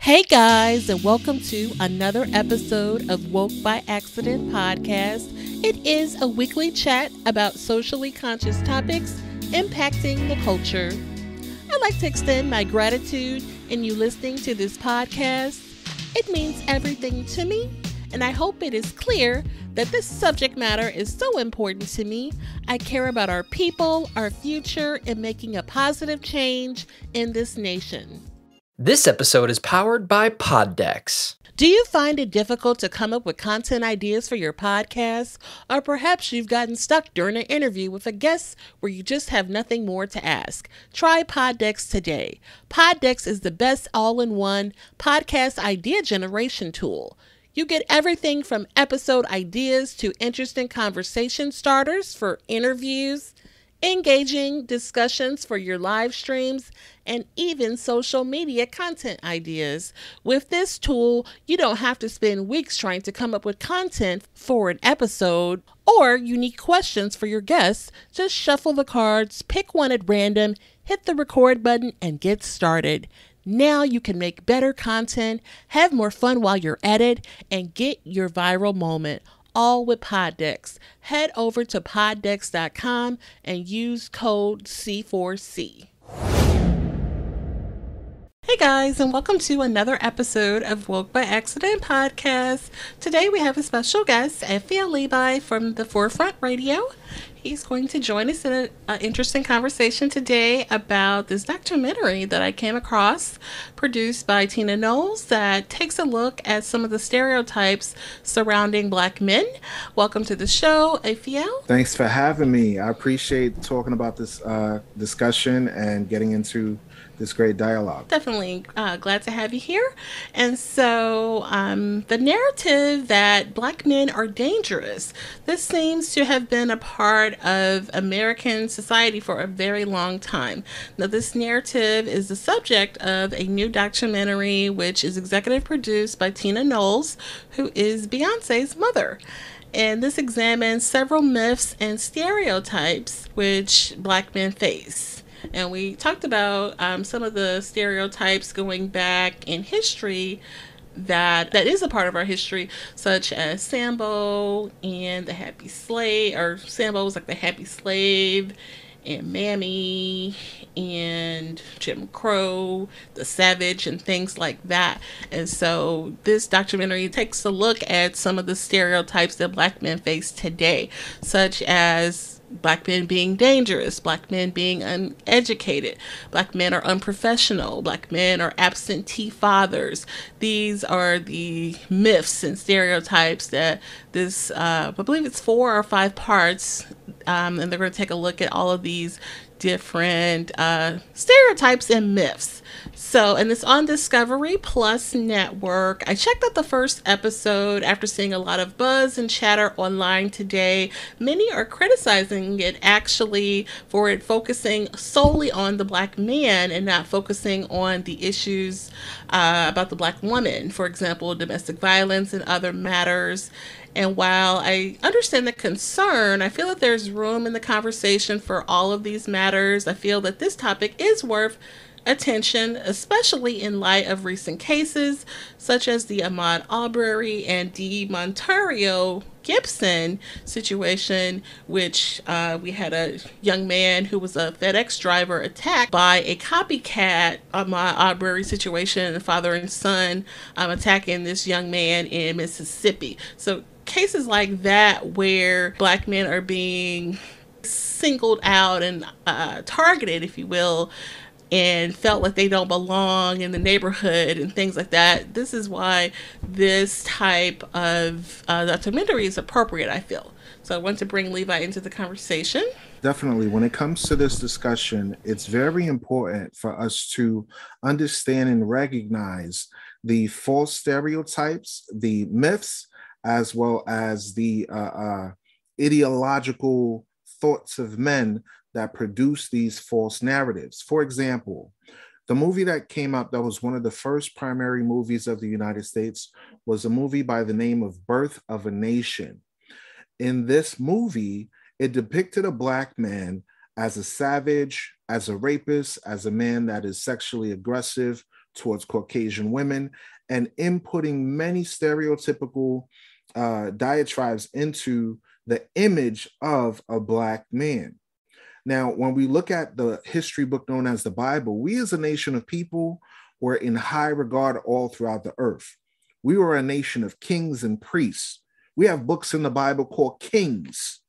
Hey guys, and welcome to another episode of Woke by Accident podcast. It is a weekly chat about socially conscious topics impacting the culture. I'd like to extend my gratitude in you listening to this podcast. It means everything to me, and I hope it is clear that this subject matter is so important to me. I care about our people, our future, and making a positive change in this nation. This episode is powered by Poddex. Do you find it difficult to come up with content ideas for your podcast? Or perhaps you've gotten stuck during an interview with a guest where you just have nothing more to ask? Try Poddex today. Poddex is the best all-in-one podcast idea generation tool. You get everything from episode ideas to interesting conversation starters for interviews, engaging discussions for your live streams, and even social media content ideas. With this tool, you don't have to spend weeks trying to come up with content for an episode or unique questions for your guests. Just shuffle the cards, pick one at random, hit the record button, and get started. Now you can make better content, have more fun while you're at it, and get your viral moment. All with Poddex. Head over to poddex.com and use code C4C. Hey guys, and welcome to another episode of Woke by Accident podcast. Today we have a special guest, Aphiel Levi from the Forefront Radio. He's going to join us in an interesting conversation today about this documentary that I came across, produced by Tina Knowles, that takes a look at some of the stereotypes surrounding Black men. Welcome to the show, Aphiel. Thanks for having me. I appreciate talking about this discussion and getting into this great dialogue. Definitely glad to have you here. And so the narrative that Black men are dangerous, this seems to have been a part of American society for a very long time. Now, this narrative is the subject of a new documentary, which is executive produced by Tina Knowles, who is Beyonce's mother. And this examines several myths and stereotypes which Black men face. And we talked about some of the stereotypes going back in history that is a part of our history, such as Sambo and the happy slave, or Sambo was like the happy slave, and Mammy, and Jim Crow, the savage, and things like that. And so this documentary takes a look at some of the stereotypes that Black men face today, such as Black men being dangerous, Black men being uneducated, Black men are unprofessional, Black men are absentee fathers. These are the myths and stereotypes that this, I believe it's 4 or 5 parts, and they're going to take a look at all of these different stereotypes and myths. So, and it's on Discovery Plus Network. I checked out the first episode after seeing a lot of buzz and chatter online today. Many are criticizing it actually for it focusing solely on the Black man and not focusing on the issues about the Black woman, for example, domestic violence and other matters. And while I understand the concern, I feel that there's room in the conversation for all of these matters. I feel that this topic is worth attention, especially in light of recent cases such as the Ahmaud Arbery and DeMontario Gibson situation, which we had a young man who was a FedEx driver attacked by a copycat Ahmaud Arbery situation, father and son attacking this young man in Mississippi. So cases like that where Black men are being singled out and targeted, if you will, and felt like they don't belong in the neighborhood and things like that. This is why this type of documentary is appropriate, I feel. So I want to bring Levi into the conversation. Definitely. When it comes to this discussion, it's very important for us to understand and recognize the false stereotypes, the myths, as well as the ideological thoughts of men that produce these false narratives. For example, the movie that came out that was one of the first primary movies of the United States was a movie by the name of Birth of a Nation. In this movie, it depicted a Black man as a savage, as a rapist, as a man that is sexually aggressive towards Caucasian women and inputting many stereotypical diatribes into the image of a Black man. Now, when we look at the history book known as the Bible, we as a nation of people were in high regard all throughout the earth. We were a nation of kings and priests. We have books in the Bible called kings.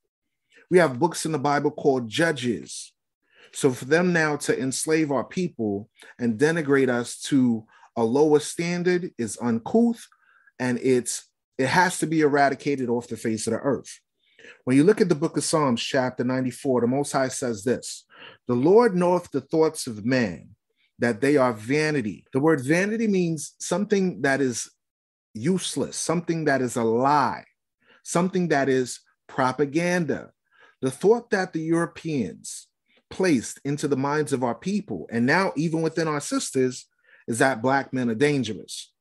We have books in the Bible called judges. So for them now to enslave our people and denigrate us to a lower standard is uncouth, and it has to be eradicated off the face of the earth. When you look at the book of Psalms, chapter 94, the Most High says this: the Lord knoweth the thoughts of man, that they are vanity. The word vanity means something that is useless, something that is a lie, something that is propaganda. The thought that the Europeans placed into the minds of our people, and now even within our sisters, is that Black men are dangerous,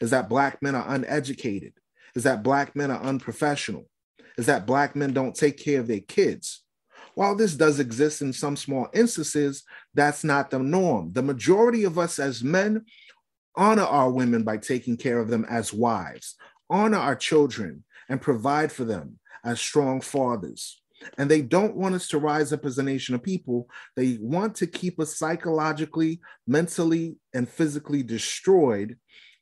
is that Black men are uneducated, is that Black men are unprofessional, is that Black men don't take care of their kids. While this does exist in some small instances, that's not the norm. The majority of us as men honor our women by taking care of them as wives, honor our children, and provide for them as strong fathers. And they don't want us to rise up as a nation of people. They want to keep us psychologically, mentally, and physically destroyed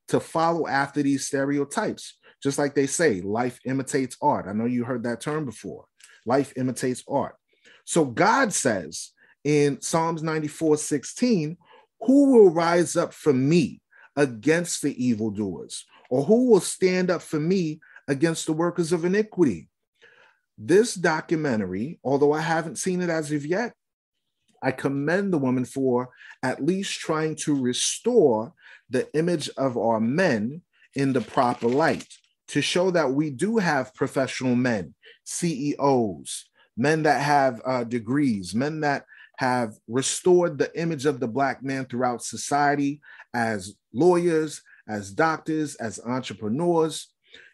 to follow after these stereotypes. Just like they say, life imitates art. I know you heard that term before. Life imitates art. So God says in Psalms 94:16, who will rise up for me against the evildoers? Or who will stand up for me against the workers of iniquity? This documentary, although I haven't seen it as of yet, I commend the woman for at least trying to restore the image of our men in the proper light, to show that we do have professional men, CEOs, men that have degrees, men that have restored the image of the Black man throughout society as lawyers, as doctors, as entrepreneurs.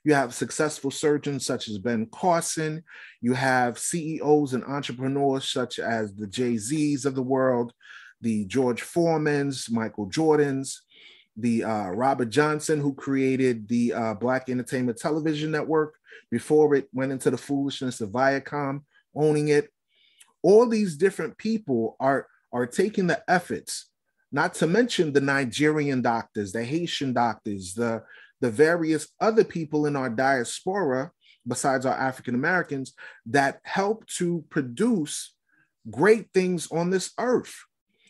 You have successful surgeons such as Ben Carson. You have CEOs and entrepreneurs such as the Jay-Z's of the world, the George Foremans, Michael Jordans, the Robert Johnson, who created the Black Entertainment Television Network before it went into the foolishness of Viacom owning it. All these different people are taking the efforts, not to mention the Nigerian doctors, the Haitian doctors, the various other people in our diaspora, besides our African Americans, that help to produce great things on this earth.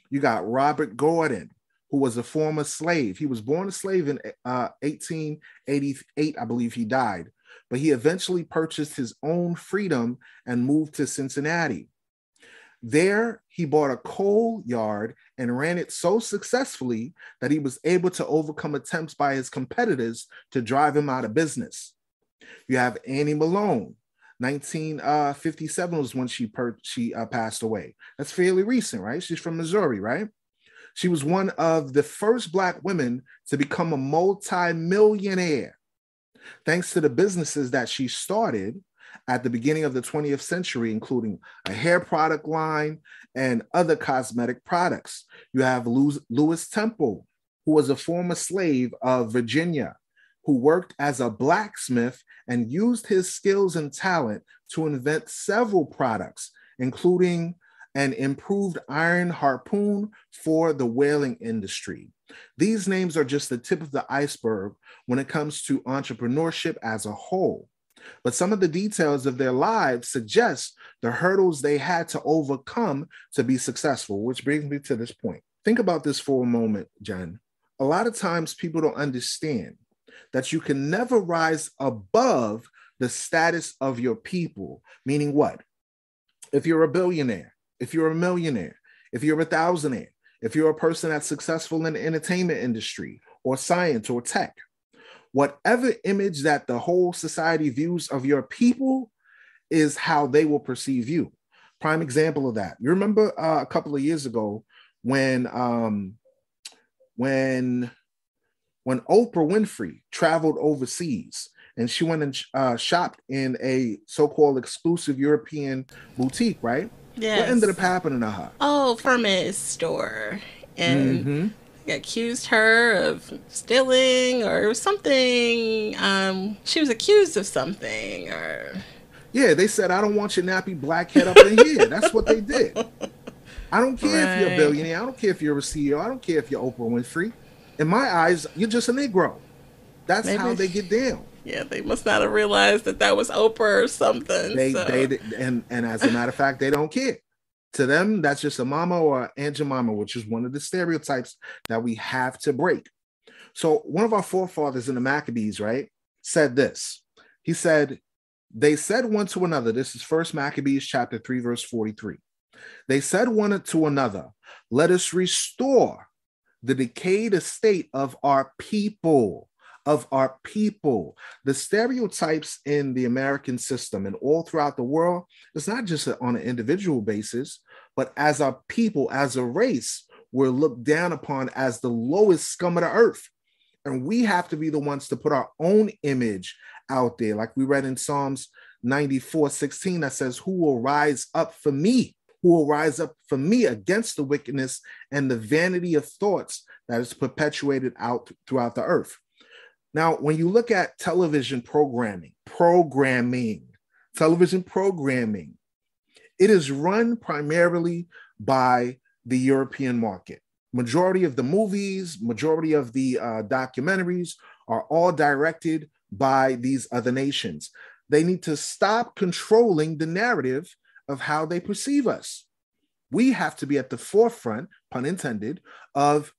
You got Robert Gordon, who was a former slave. He was born a slave in 1888, I believe he died, but he eventually purchased his own freedom and moved to Cincinnati. There, he bought a coal yard and ran it so successfully that he was able to overcome attempts by his competitors to drive him out of business. You have Annie Malone. 1957 was when she passed away. That's fairly recent, right? She's from Missouri, right? She was one of the first Black women to become a multi-millionaire, thanks to the businesses that she started at the beginning of the 20th century, including a hair product line and other cosmetic products. You have Lewis Temple, who was a former slave of Virginia, who worked as a blacksmith and used his skills and talent to invent several products, including an improved iron harpoon for the whaling industry. These names are just the tip of the iceberg when it comes to entrepreneurship as a whole. But some of the details of their lives suggest the hurdles they had to overcome to be successful, which brings me to this point. Think about this for a moment, Jen. A lot of times people don't understand that you can never rise above the status of your people, meaning what? If you're a billionaire, if you're a millionaire, if you're a thousandaire, if you're a person that's successful in the entertainment industry or science or tech, whatever image that the whole society views of your people is how they will perceive you. Prime example of that. You remember a couple of years ago when Oprah Winfrey traveled overseas and she went and shopped in a so-called exclusive European boutique, right? Yes. What ended up happening to her? Oh, from his store. And accused her of stealing or something. She was accused of something, or Yeah, they said, I don't want your nappy black head up in here. That's what they did. I don't care if you're a right. billionaire. I don't care if you're a CEO. I don't care if you're Oprah Winfrey. In my eyes, you're just a Negro. That's how Maybe, they get down. yeah, they must not have realized that that was Oprah or something. They So, and as a matter of fact, they don't care. To them, that's just a mama or Aunt Jemima, which is one of the stereotypes that we have to break. So one of our forefathers in the Maccabees, right, said this. He said, they said one to another. This is First Maccabees chapter 3, verse 43. They said one to another, let us restore the decayed estate of our people, of our people. The stereotypes in the American system and all throughout the world, it's not just on an individual basis, but as a people, as a race, we're looked down upon as the lowest scum of the earth. And we have to be the ones to put our own image out there. Like we read in Psalms 94:16, that says, who will rise up for me? Who will rise up for me against the wickedness and the vanity of thoughts that is perpetuated out throughout the earth. Now, when you look at television programming, television programming, it is run primarily by the European market. Majority of the movies, majority of the documentaries are all directed by these other nations. They need to stop controlling the narrative of how they perceive us. We have to be at the forefront, pun intended, of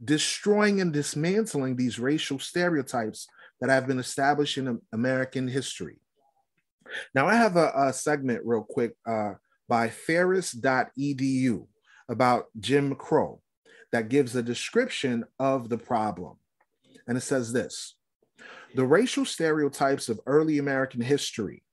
destroying and dismantling these racial stereotypes that have been established in American history. Now, I have a segment real quick by ferris.edu about Jim Crow that gives a description of the problem. And it says this: the racial stereotypes of early American history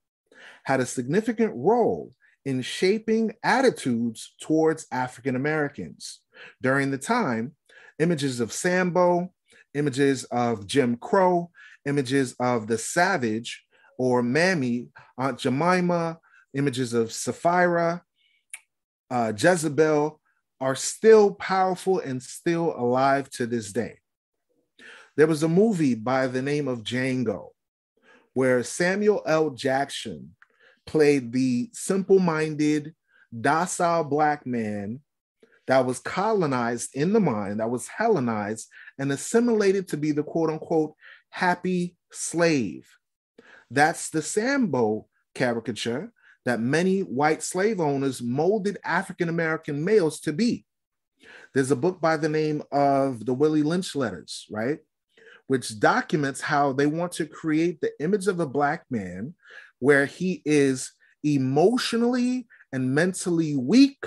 had a significant role in shaping attitudes towards African Americans. During the time, images of Sambo, images of Jim Crow, images of the savage or Mammy, Aunt Jemima, images of Sapphira, Jezebel are still powerful and still alive to this day. There was a movie by the name of Django where Samuel L. Jackson played the simple-minded, docile Black man that was colonized in the mind, that was Hellenized and assimilated to be the quote-unquote happy slave. That's the Sambo caricature that many white slave owners molded African-American males to be. There's a book by the name of the Willie Lynch letters, right? Which documents how they want to create the image of a Black man where he is emotionally and mentally weak,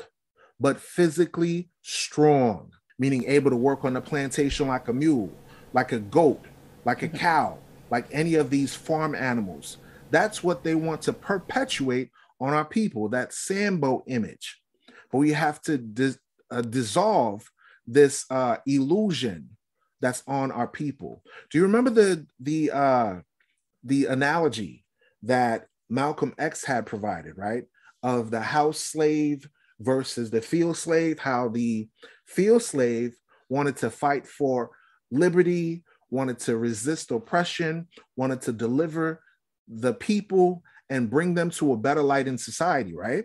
but physically strong, meaning able to work on the plantation like a mule, like a goat, like a cow, like any of these farm animals. That's what they want to perpetuate on our people, that Sambo image. But we have to dissolve this illusion that's on our people. Do you remember the analogy that Malcolm X had provided, right? Of the house slave versus the field slave, how the field slave wanted to fight for liberty, wanted to resist oppression, wanted to deliver the people and bring them to a better light in society, right?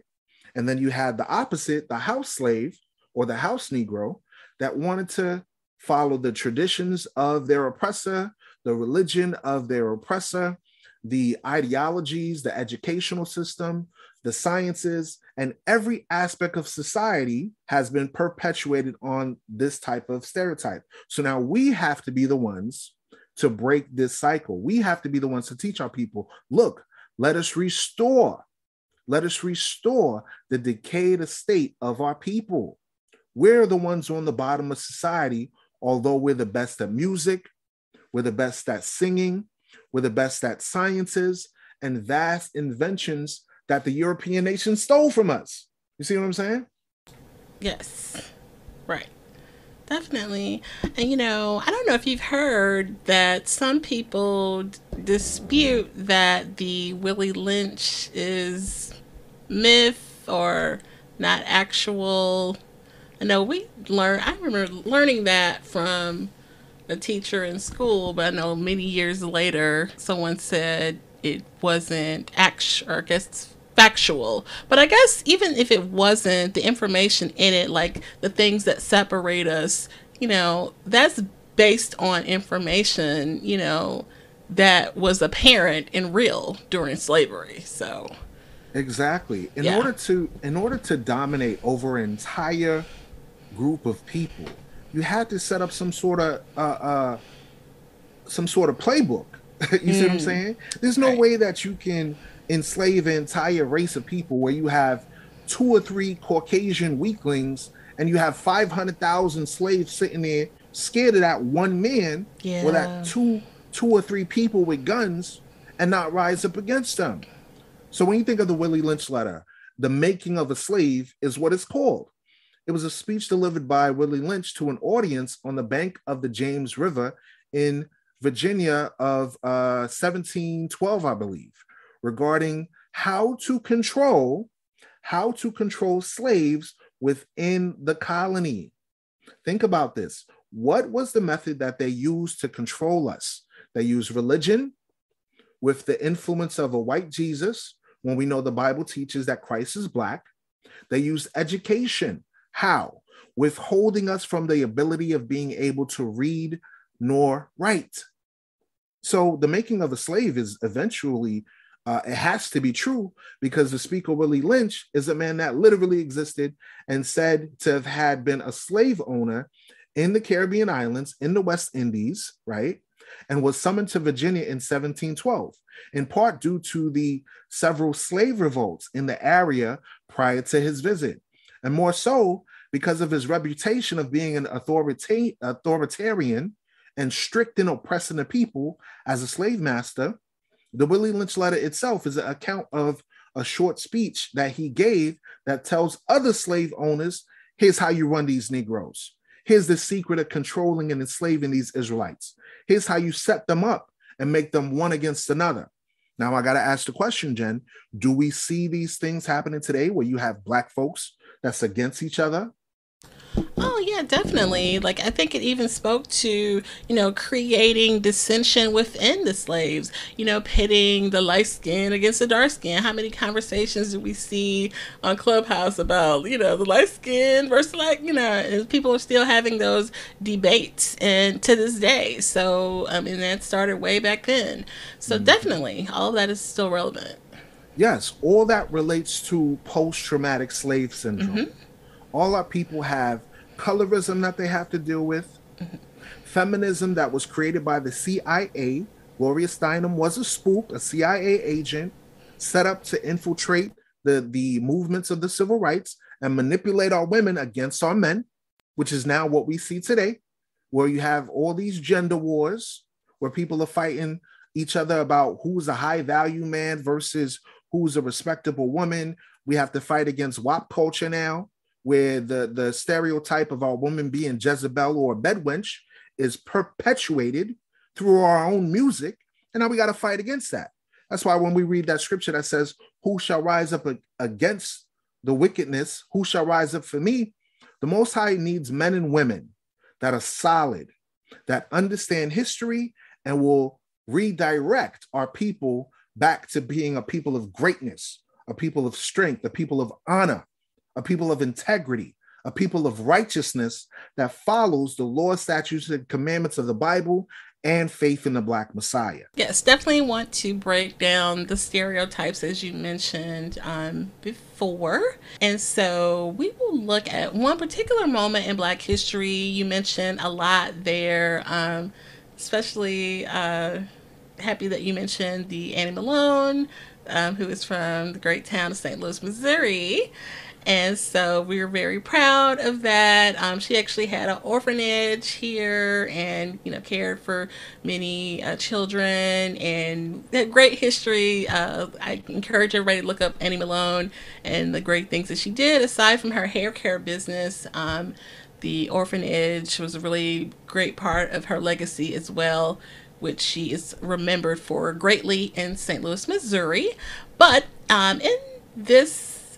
And then you had the opposite, the house slave or the house Negro that wanted to follow the traditions of their oppressor, the religion of their oppressor, the ideologies, the educational system, the sciences, and every aspect of society has been perpetuated on this type of stereotype. So now we have to be the ones to break this cycle. We have to be the ones to teach our people, look, let us restore the decayed estate of our people. We're the ones on the bottom of society, although we're the best at music, we're the best at singing, we're the best at sciences and vast inventions that the European nations stole from us. You see what I'm saying? yes, right. Definitely. And I don't know if you've heard that some people dispute that the Willie Lynch is myth or not actual I know I remember learning that from a teacher in school, but I know many years later someone said it wasn't actual, or I guess factual. But I guess even if it wasn't, the information in it, like the things that separate us, that's based on information, that was apparent and real during slavery. So Exactly. yeah. In order to dominate over an entire group of people, you had to set up some sort of playbook. You see what I'm saying? There's no Right. way that you can enslave an entire race of people where you have two or three Caucasian weaklings and you have 500,000 slaves sitting there scared of that one man or that Yeah. two or three people with guns and not rise up against them. So when you think of the Willie Lynch letter, the making of a slave is what it's called. It was a speech delivered by Willie Lynch to an audience on the bank of the James River in Virginia of 1712, I believe, regarding how to control slaves within the colony. Think about this. What was the method that they used to control us? They used religion with the influence of a white Jesus, when we know the Bible teaches that Christ is black. They used education. How? Withholding us from the ability of being able to read nor write. So the making of a slave is eventually, it has to be true because the speaker Willie Lynch is a man that literally existed and said to have had been a slave owner in the Caribbean islands, in the West Indies, right? And was summoned to Virginia in 1712, in part due to the several slave revolts in the area prior to his visit, and more so because of his reputation of being an authoritarian and strict in oppressing the people as a slave master. The Willie Lynch letter itself is an account of a short speech that he gave that tells other slave owners, here's how you run these Negroes. Here's the secret of controlling and enslaving these Israelites. Here's how you set them up and make them one against another. Now, I got to ask the question, Jen, do we see these things happening today where you have Black folks that's against each other? Oh, yeah, definitely. Like, I think it even spoke to, creating dissension within the slaves, pitting the light skin against the dark skin. How many conversations do we see on Clubhouse about, the light skin versus, and people are still having those debates and to this day. So, and that started way back then. So, definitely, all of that is still relevant. Yes, all that relates to post-traumatic slave syndrome. All our people have colorism that they have to deal with, feminism that was created by the CIA. Gloria Steinem was a spook, a CIA agent set up to infiltrate the movements of the civil rights and manipulate our women against our men, which is now what we see today, where you have all these gender wars where people are fighting each other about who's a high value man versus who's a respectable woman. We have to fight against WAP culture now, where the stereotype of our woman being Jezebel or a bedwench is perpetuated through our own music. And now we got to fight against that. That's why when we read that scripture that says, who shall rise up against the wickedness? Who shall rise up for me? The Most High needs men and women that are solid, that understand history and will redirect our people back to being a people of greatness, a people of strength, a people of honor, a people of integrity, a people of righteousness that follows the law, statutes, and commandments of the Bible and faith in the Black Messiah. Yes, definitely want to break down the stereotypes as you mentioned before. And so we will look at one particular moment in Black history. You mentioned a lot there, especially happy that you mentioned the Annie Malone, who is from the great town of St. Louis, Missouri. And so we were very proud of that. She actually had an orphanage here and, cared for many children and had great history. I encourage everybody to look up Annie Malone and the great things that she did. Aside from her hair care business, the orphanage was a really great part of her legacy as well, which she is remembered for greatly in St. Louis, Missouri. But in this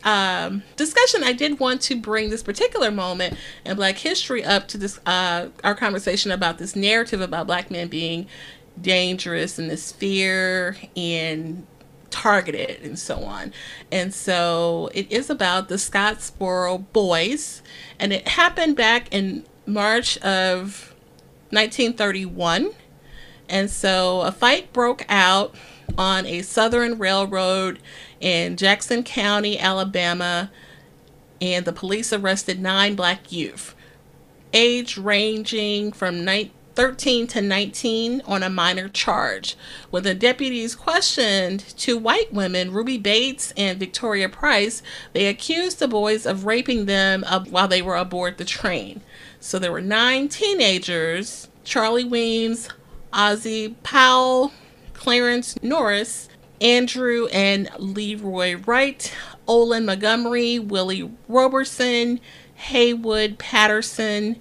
discussion, I did want to bring this particular moment in Black history up to this our conversation about this narrative about Black men being dangerous and this fear and targeted and so on. And so it is about the Scottsboro boys, and it happened back in March of 1931. And so a fight broke out on a Southern Railroad in Jackson County, Alabama, and the police arrested 9 Black youth, age ranging from 13 to 19, on a minor charge. When the deputies questioned 2 white women, Ruby Bates and Victoria Price, they accused the boys of raping them while they were aboard the train. So there were 9 teenagers: Charlie Weems, Ozzie Powell, Clarence Norris, Andrew and Leroy Wright, Olin Montgomery, Willie Roberson, Haywood Patterson,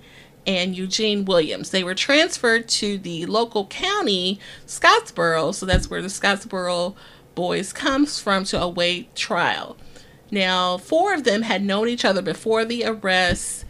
and Eugene Williams. They were transferred to the local county, Scottsboro, so that's where the Scottsboro boys comes from, to await trial. Now, 4 of them had known each other before the arrest,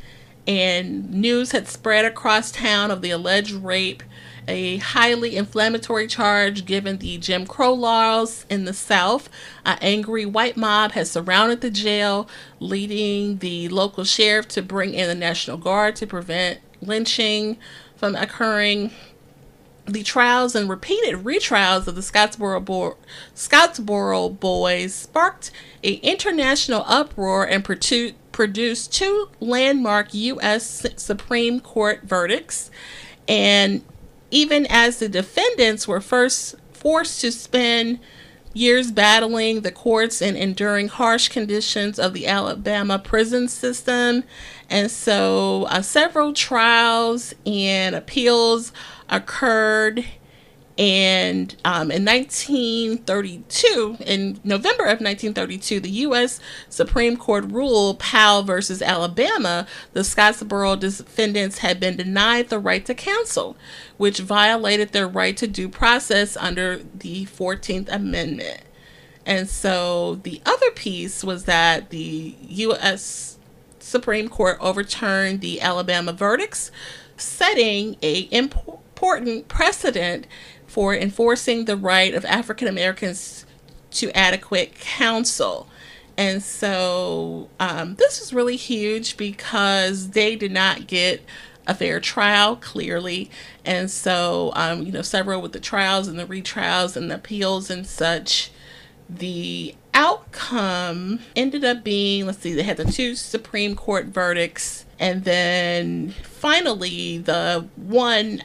and news had spread across town of the alleged rape, a highly inflammatory charge given the Jim Crow laws in the South. An angry white mob has surrounded the jail, leading the local sheriff to bring in the National Guard to prevent lynching from occurring. The trials and repeated retrials of the Scottsboro boys sparked an international uproar and produced 2 landmark U.S. Supreme Court verdicts. And even as the defendants were first forced to spend years battling the courts and enduring harsh conditions of the Alabama prison system. And so several trials and appeals occurred. And in 1932, in November of 1932, the U.S. Supreme Court ruled Powell versus Alabama. The Scottsboro defendants had been denied the right to counsel, which violated their right to due process under the 14th Amendment. And so the other piece was that the U.S. Supreme Court overturned the Alabama verdicts, setting an important precedent for enforcing the right of African Americans to adequate counsel. And so this is really huge because they did not get a fair trial, clearly. And so, several with the trials and the retrials and the appeals and such, the outcome ended up being, they had the 2 Supreme Court verdicts. And then finally, the one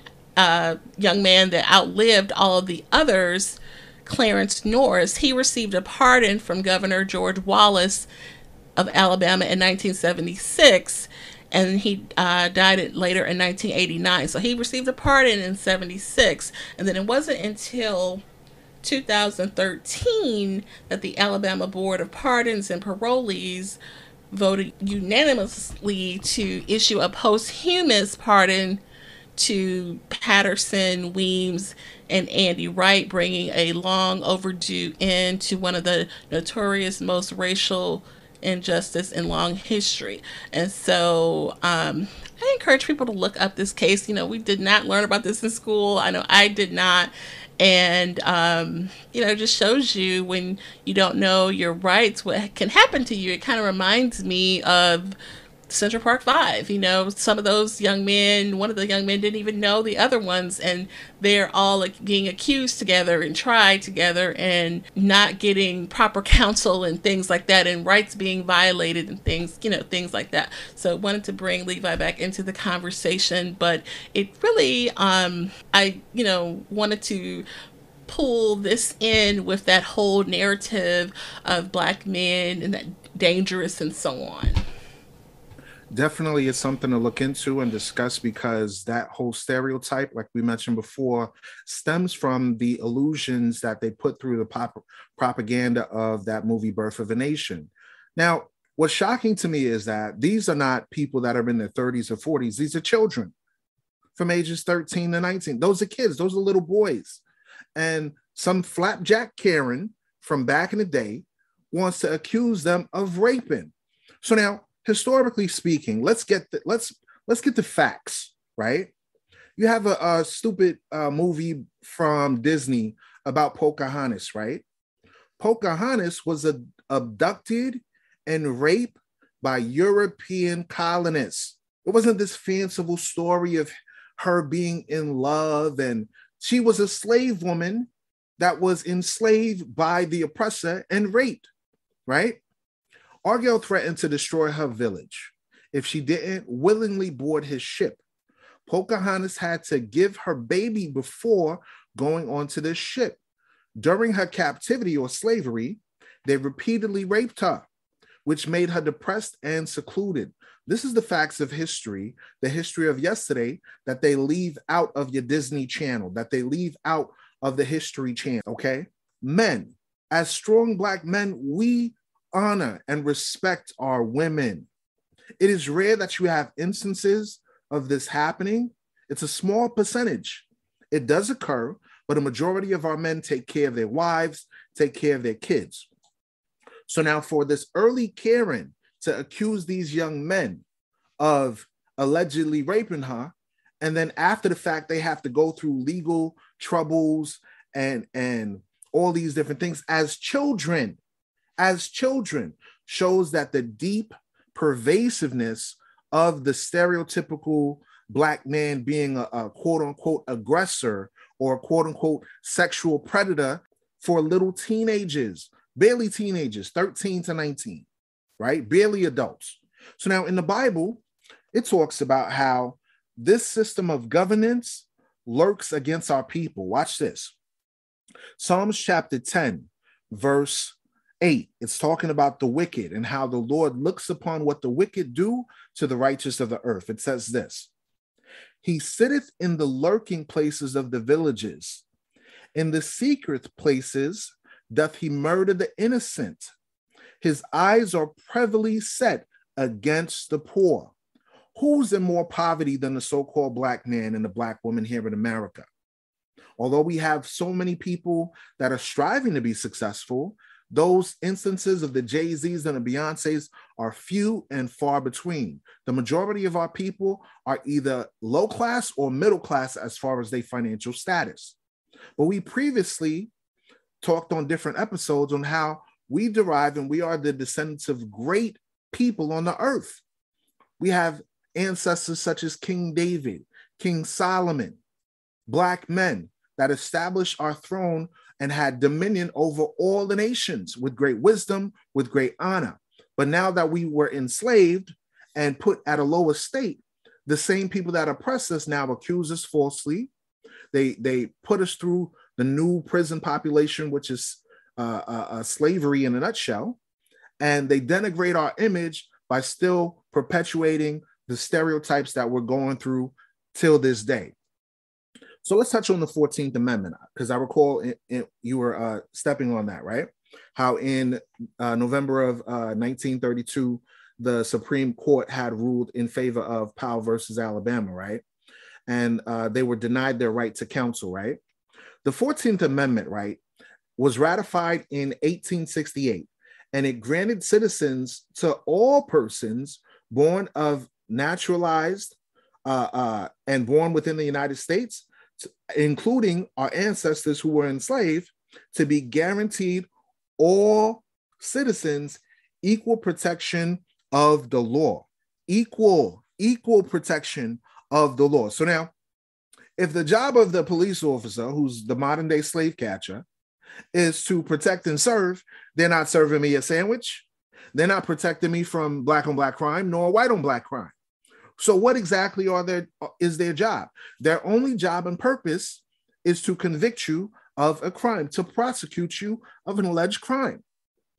young man that outlived all of the others, Clarence Norris, he received a pardon from Governor George Wallace of Alabama in 1976, and he died later in 1989. So he received a pardon in 76, and then it wasn't until 2013 that the Alabama Board of Pardons and Parolees voted unanimously to issue a posthumous pardon to Patterson, Weems, and Andy Wright, bringing a long overdue end to one of the notorious most racial injustice in long history. And so I encourage people to look up this case. We did not learn about this in school. I know I did not. And, it just shows you when you don't know your rights, what can happen to you. It kind of reminds me of Central Park 5. Some of those young men, one of the young men didn't even know the other ones, and they're all being accused together and tried together and not getting proper counsel and things like that, and rights being violated and things like that. So I wanted to bring Levi back into the conversation, but it really, I wanted to pull this in with that whole narrative of Black men and that dangerous and so on. Definitely it's something to look into and discuss, because that whole stereotype, like we mentioned before, stems from the illusions that they put through the propaganda of that movie Birth of a Nation. Now, what's shocking to me is that these are not people that are in their 30s or 40s. These are children from ages 13 to 19. Those are kids. Those are little boys. And some flapjack Karen from back in the day wants to accuse them of raping. So now, historically speaking, let's get the facts, right? You have a stupid movie from Disney about Pocahontas, right? Pocahontas was abducted and raped by European colonists. It wasn't this fanciful story of her being in love, and she was a slave woman that was enslaved by the oppressor and raped, right? Argyle threatened to destroy her village if she didn't willingly board his ship. Pocahontas had to give her baby before going onto this ship. During her captivity or slavery, they repeatedly raped her, which made her depressed and secluded. This is the facts of history, the history of yesterday, that they leave out of your Disney Channel, that they leave out of the History Channel, okay? Men, as strong Black men, we honor and respect our women. It is rare that you have instances of this happening. It's a small percentage. It does occur, but a majority of our men take care of their wives, take care of their kids. So now for this early Karen to accuse these young men of allegedly raping her, and then after the fact, they have to go through legal troubles and all these different things as children, shows that the deep pervasiveness of the stereotypical Black man being a quote unquote aggressor or a quote unquote sexual predator for little teenagers, barely teenagers, 13 to 19, right? Barely adults. So now in the Bible, it talks about how this system of governance lurks against our people. Watch this. Psalms chapter 10, verse 8. It's talking about the wicked and how the Lord looks upon what the wicked do to the righteous of the earth. It says this: He sitteth in the lurking places of the villages. In the secret places doth he murder the innocent. His eyes are privily set against the poor. Who's in more poverty than the so-called Black man and the Black woman here in America? Although we have so many people that are striving to be successful, those instances of the Jay-Z's and the Beyoncé's are few and far between. The majority of our people are either low class or middle class as far as their financial status. But we previously talked on different episodes on how we derive and we are the descendants of great people on the earth. We have ancestors such as King David, King Solomon, Black men that established our throne and had dominion over all the nations with great wisdom, with great honor. But now that we were enslaved and put at a lower state, the same people that oppress us now accuse us falsely. They put us through the new prison population, which is slavery in a nutshell, and they denigrate our image by still perpetuating the stereotypes that we're going through till this day. So let's touch on the 14th Amendment, because I recall you were stepping on that, right? How in November of 1932, the Supreme Court had ruled in favor of Powell versus Alabama, right? And they were denied their right to counsel, right? The 14th Amendment, right, was ratified in 1868, and it granted citizens to all persons born of naturalized and born within the United States, including our ancestors who were enslaved, to be guaranteed all citizens equal protection of the law. Equal protection of the law. So now, if the job of the police officer, who's the modern day slave catcher, is to protect and serve, they're not serving me a sandwich. They're not protecting me from black on black crime, nor white on black crime. So what exactly is their job? Their only job and purpose is to convict you of a crime, to prosecute you of an alleged crime,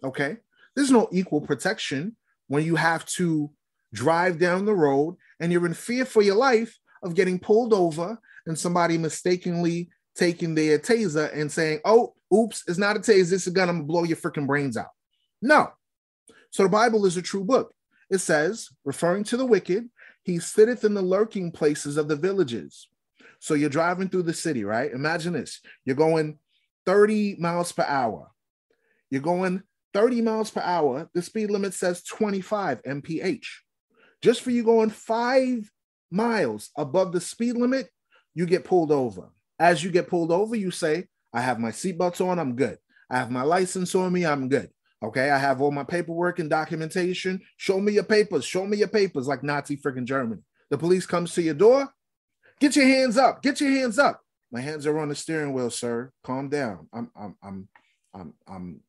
okay? There's no equal protection when you have to drive down the road and you're in fear for your life of getting pulled over and somebody mistakenly taking their taser and saying, oh, oops, it's not a taser, it's a gun, I'm gonna blow your freaking brains out. No. So the Bible is a true book. It says, referring to the wicked, he sitteth in the lurking places of the villages. So you're driving through the city, right? Imagine this. You're going 30 miles per hour. You're going 30 miles per hour, the speed limit says 25 mph. Just for you going 5 miles above the speed limit, you get pulled over. As you get pulled over, you say, I have my seatbelts on, I'm good. I have my license on me, I'm good. Okay, I have all my paperwork and documentation. Show me your papers, like Nazi freaking Germany. The police comes to your door. Get your hands up, get your hands up. My hands are on the steering wheel, sir. Calm down. I'm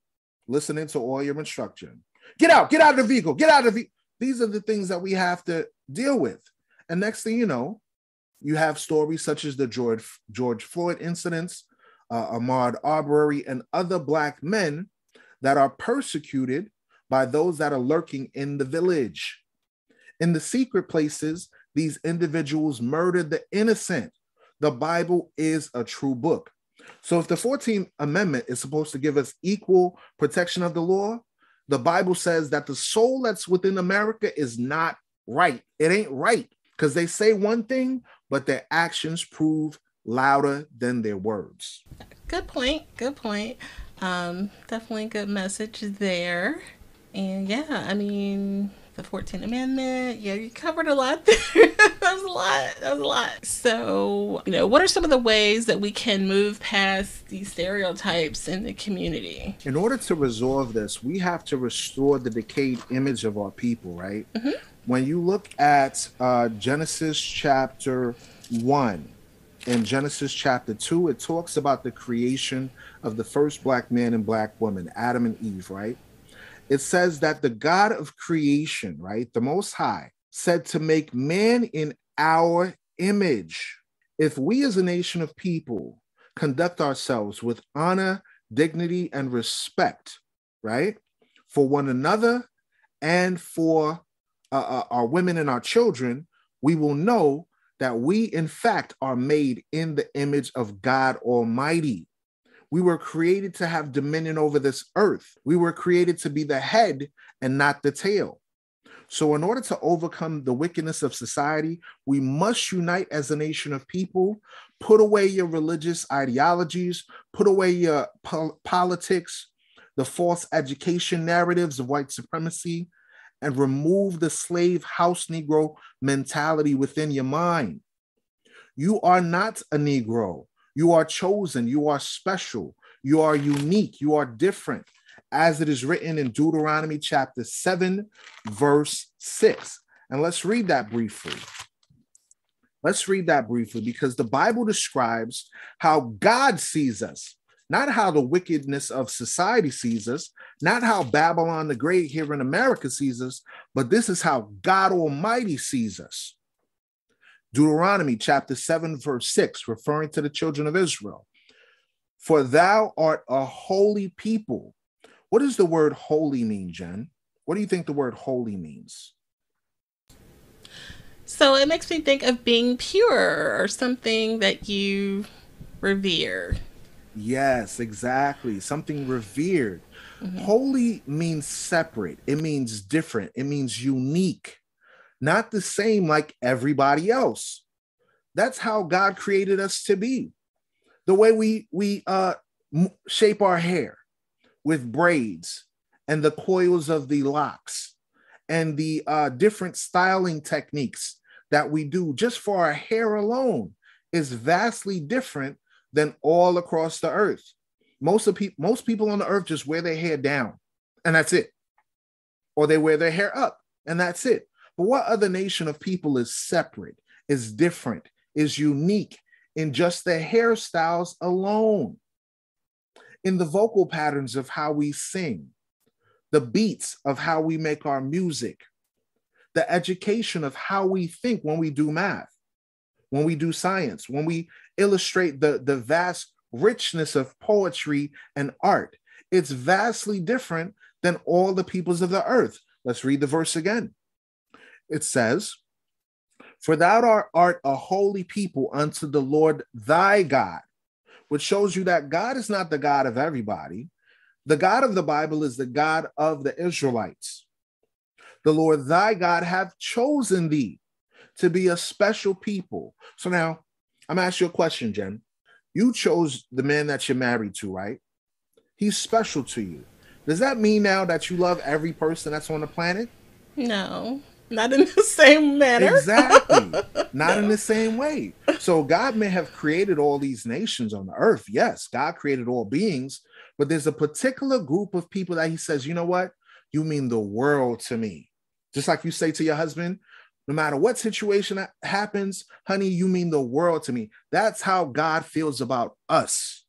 listening to all your instruction. Get out of the vehicle, get out of the vehicle. These are the things that we have to deal with. And next thing you know, you have stories such as the George Floyd incidents, Ahmaud Arbery, and other Black men that are persecuted by those that are lurking in the village. In the secret places, these individuals murdered the innocent. The Bible is a true book. So if the 14th Amendment is supposed to give us equal protection of the law, the Bible says that the soul that's within America is not right. It ain't right, because they say one thing, but their actions prove louder than their words. Good point. Good point. Definitely a good message there. And yeah, I mean, the 14th Amendment, yeah, you covered a lot there. That was a lot. So, what are some of the ways that we can move past these stereotypes in the community? In order to resolve this, we have to restore the decayed image of our people, right? Mm-hmm. When you look at Genesis chapter 1 and Genesis chapter 2, it talks about the creation of the first Black man and Black woman, Adam and Eve, right? It says that the God of creation, right, the Most High, said to make man in our image. If we as a nation of people conduct ourselves with honor, dignity, and respect, right, for one another and for our women and our children, we will know that we, in fact, are made in the image of God Almighty. We were created to have dominion over this earth. We were created to be the head and not the tail. So in order to overcome the wickedness of society, we must unite as a nation of people, put away your religious ideologies, put away your politics, the false education narratives of white supremacy, and remove the slave house Negro mentality within your mind. You are not a Negro. You are chosen. You are special. You are unique. You are different, as it is written in Deuteronomy chapter 7, verse 6. And let's read that briefly. Let's read that briefly, because the Bible describes how God sees us, not how the wickedness of society sees us, not how Babylon the Great here in America sees us, but this is how God Almighty sees us. Deuteronomy chapter 7, verse 6, referring to the children of Israel. For thou art a holy people. What does the word holy mean, Jen? What do you think the word holy means? So it makes me think of being pure or something that you revere. Yes, exactly. Something revered. Mm-hmm. Holy means separate. It means different. It means unique. Not the same like everybody else. That's how God created us to be. The way we shape our hair with braids and the coils of the locks and the different styling techniques that we do just for our hair alone is vastly different than all across the earth. Most people on the earth just wear their hair down and that's it. Or they wear their hair up and that's it. But what other nation of people is separate, is different, is unique in just their hairstyles alone? In the vocal patterns of how we sing, the beats of how we make our music, the education of how we think when we do math, when we do science, when we illustrate the vast richness of poetry and art. It's vastly different than all the peoples of the earth. Let's read the verse again. It says, for thou art a holy people unto the Lord thy God, which shows you that God is not the God of everybody. The God of the Bible is the God of the Israelites. The Lord thy God hath chosen thee to be a special people. So now I'm going to ask you a question, Jen. You chose the man that you're married to, right? He's special to you. Does that mean now that you love every person that's on the planet? No, not in the same manner. Exactly. Not in No. the same way. So God may have created all these nations on the earth. Yes, God created all beings, but there's a particular group of people that he says, you know what? You mean the world to me. Just like you say to your husband, no matter what situation that happens, honey, you mean the world to me. That's how God feels about us.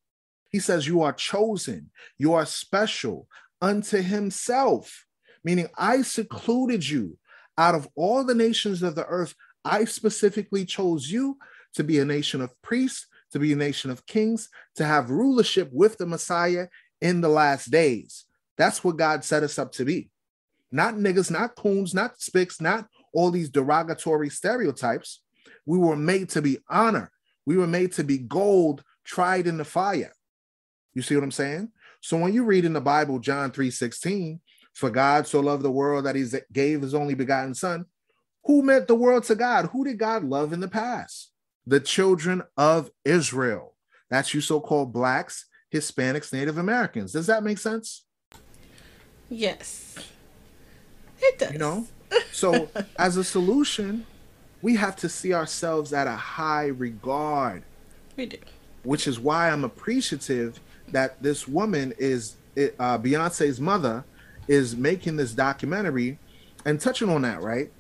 He says, you are chosen, you are special unto himself, meaning I secluded you out of all the nations of the earth. I specifically chose you to be a nation of priests, to be a nation of kings, to have rulership with the Messiah in the last days. That's what God set us up to be. Not niggas, not coons, not spics, not all these derogatory stereotypes. We were made to be honor. We were made to be gold tried in the fire. You see what I'm saying? So when you read in the Bible, John 3:16, for God so loved the world that he gave his only begotten son, who meant the world to God? Who did God love in the past? The children of Israel. That's you so-called blacks, Hispanics, Native Americans. Does that make sense? Yes, it does. You know? So as a solution, we have to see ourselves at a high regard. We do. Which is why I'm appreciative that this woman is, Beyonce's mother, is making this documentary and touching on that, right?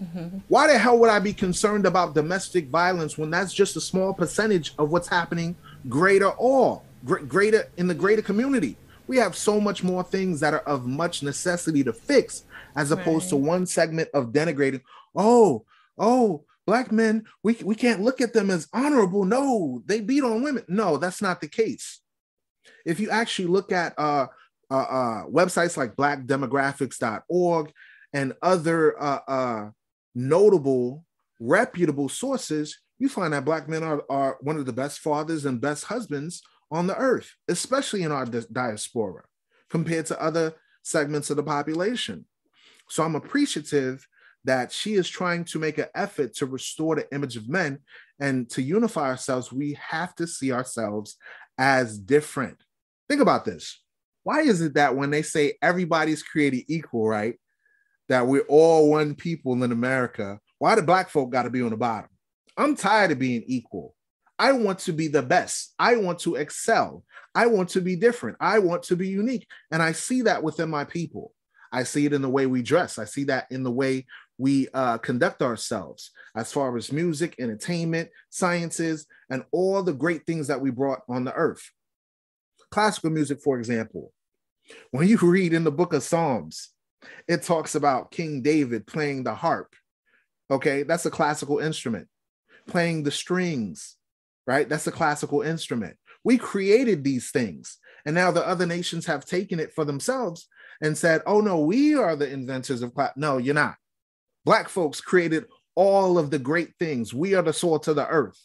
Mm-hmm. Why the hell would I be concerned about domestic violence when that's just a small percentage of what's happening greater in the greater community? We have so much more things that are of much necessity to fix, as opposed to one segment of denigrating. Oh, black men, we can't look at them as honorable. No, they beat on women. No, that's not the case. If you actually look at websites like blackdemographics.org and other notable, reputable sources, you find that black men are one of the best fathers and best husbands on the earth, especially in our diaspora, compared to other segments of the population. So I'm appreciative that she is trying to make an effort to restore the image of men, and to unify ourselves. We have to see ourselves as different. Think about this. Why is it that when they say everybody's created equal, right, that we're all one people in America, why do black folk got to be on the bottom? I'm tired of being equal. I want to be the best. I want to excel. I want to be different. I want to be unique. And I see that within my people. I see it in the way we dress. I see that in the way we conduct ourselves as far as music, entertainment, sciences, and all the great things that we brought on the earth. Classical music, for example, when you read in the book of Psalms, it talks about King David playing the harp. Okay, that's a classical instrument. Playing the strings, right? That's a classical instrument. We created these things, and now the other nations have taken it for themselves and said, oh no, we are the inventors of class. No, you're not. Black folks created all of the great things. We are the salt of the earth.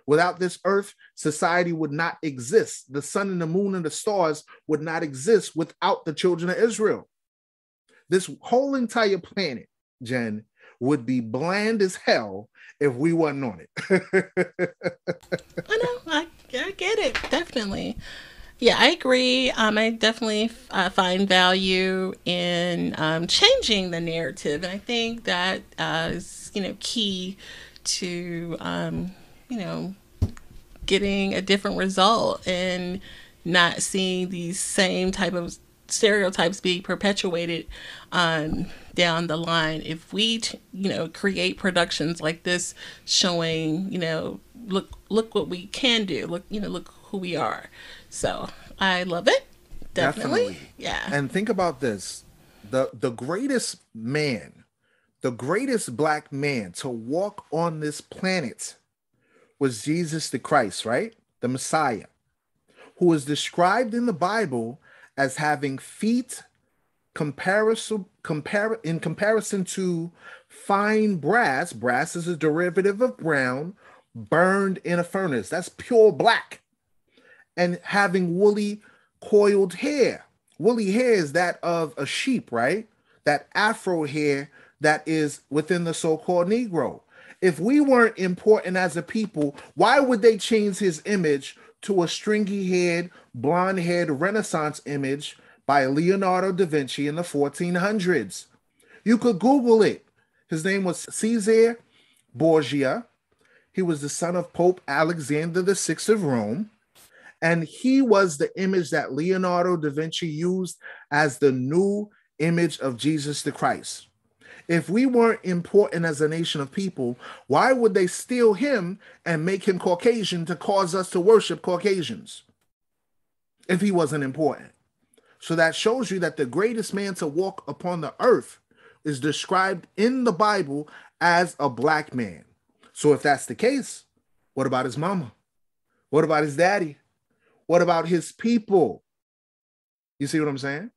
Without this earth, society would not exist. The sun and the moon and the stars would not exist without the children of Israel. This whole entire planet, Jen, would be bland as hell if we wasn't on it. I know. I get it. Definitely. Yeah, I agree. I definitely find value in changing the narrative, and I think that is, key to, getting a different result and not seeing these same type of stereotypes being perpetuated down the line. If we, create productions like this, showing, look what we can do. Look who we are. So I love it. Definitely. Yeah. And think about this. The greatest man, the greatest black man to walk on this planet was Jesus the Christ, right? The Messiah, who is described in the Bible as having feet in comparison to fine brass. Brass is a derivative of brown, burned in a furnace. That's pure black. And having woolly coiled hair. Woolly hair is that of a sheep, right? That afro hair that is within the so-called Negro. If we weren't important as a people, why would they change his image to a stringy-haired, blonde-haired Renaissance image by Leonardo da Vinci in the 1400s. You could Google it. His name was Caesar Borgia. He was the son of Pope Alexander VI of Rome. And he was the image that Leonardo da Vinci used as the new image of Jesus the Christ. If we weren't important as a nation of people, why would they steal him and make him Caucasian to cause us to worship Caucasians if he wasn't important? So that shows you that the greatest man to walk upon the earth is described in the Bible as a black man. So if that's the case, what about his mama? What about his daddy? What about his people? You see what I'm saying?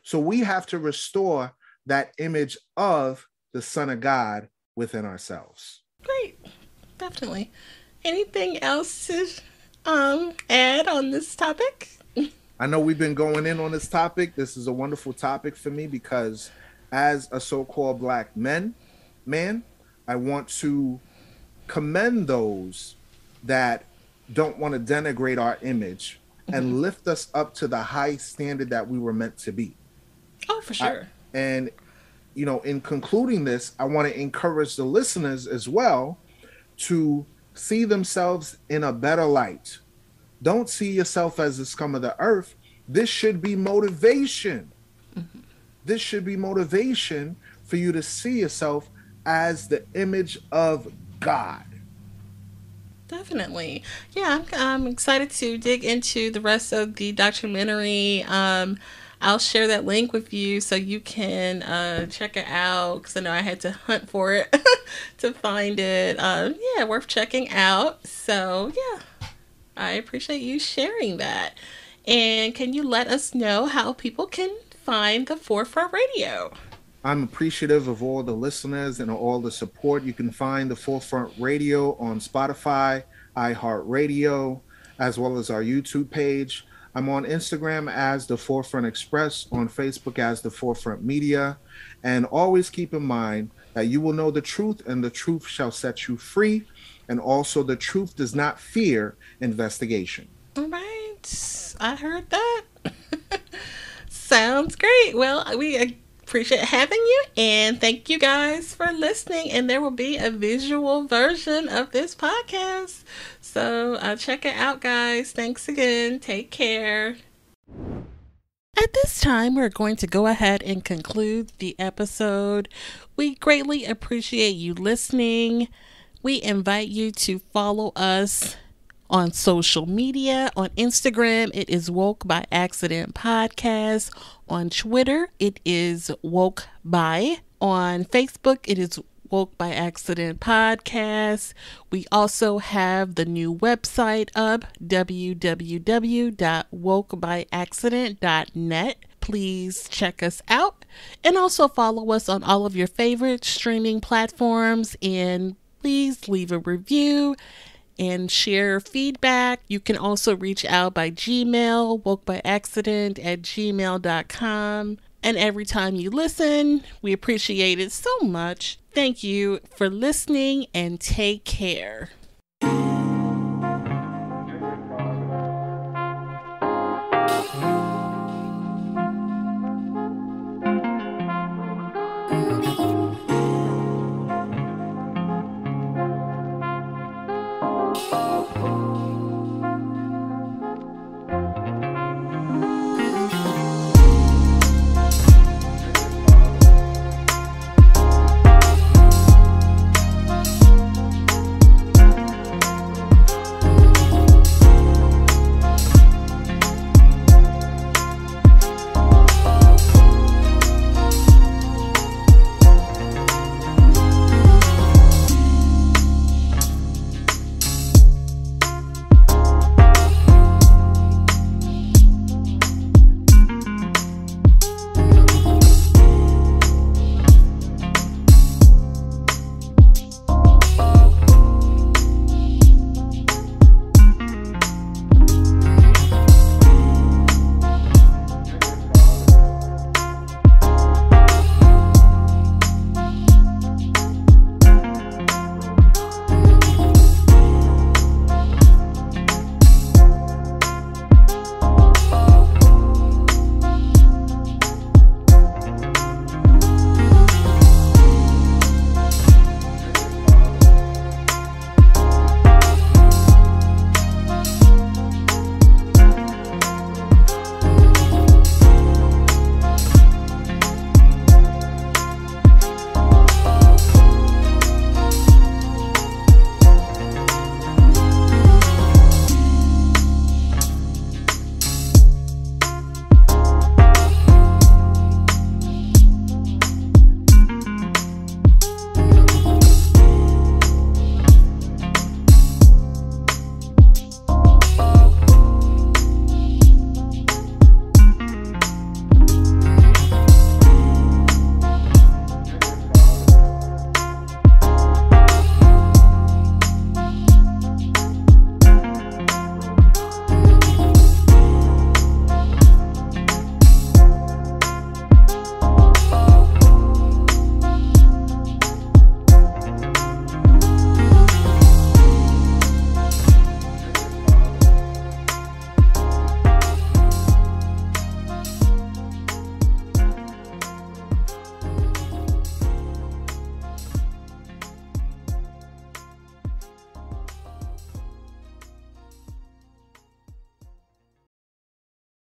So we have to restore that image of the Son of God within ourselves. Great. Definitely. Anything else to add on this topic? I know we've been going in on this topic. This is a wonderful topic for me because as a so-called black man, I want to commend those that don't want to denigrate our image and lift us up to the high standard that we were meant to be. Oh, for sure. And, you know, in concluding this, I want to encourage the listeners as well to see themselves in a better light. Don't see yourself as the scum of the earth. This should be motivation. Mm-hmm. This should be motivation for you to see yourself as the image of God. Definitely. Yeah, I'm excited to dig into the rest of the documentary. I'll share that link with you so you can check it out, because I know I had to hunt for it to find it. Yeah, worth checking out. So, yeah, I appreciate you sharing that. And can you let us know how people can find the Forefront Radio? I'm appreciative of all the listeners and all the support. You can find the Forefront Radio on Spotify, iHeartRadio, as well as our YouTube page. I'm on Instagram as The Forefront Express, on Facebook as The Forefront Media. And always keep in mind that you will know the truth and the truth shall set you free. And also the truth does not fear investigation. All right. I heard that. Sounds great. Well, we appreciate having you, and thank you guys for listening. And there will be a visual version of this podcast, so check it out, guys. Thanks again. Take care. At this time, we're going to go ahead and conclude the episode. We greatly appreciate you listening. We invite you to follow us on social media. On Instagram, it is Woke by Accident Podcast. On Twitter, it is Woke by. On Facebook, it is Woke by Accident Podcast. We also have the new website up, www.wokebyaccident.net. Please check us out, and also follow us on all of your favorite streaming platforms, and please leave a review and share feedback. You can also reach out by Gmail, wokebyaccident@gmail.com. And every time you listen, we appreciate it so much. Thank you for listening, and take care.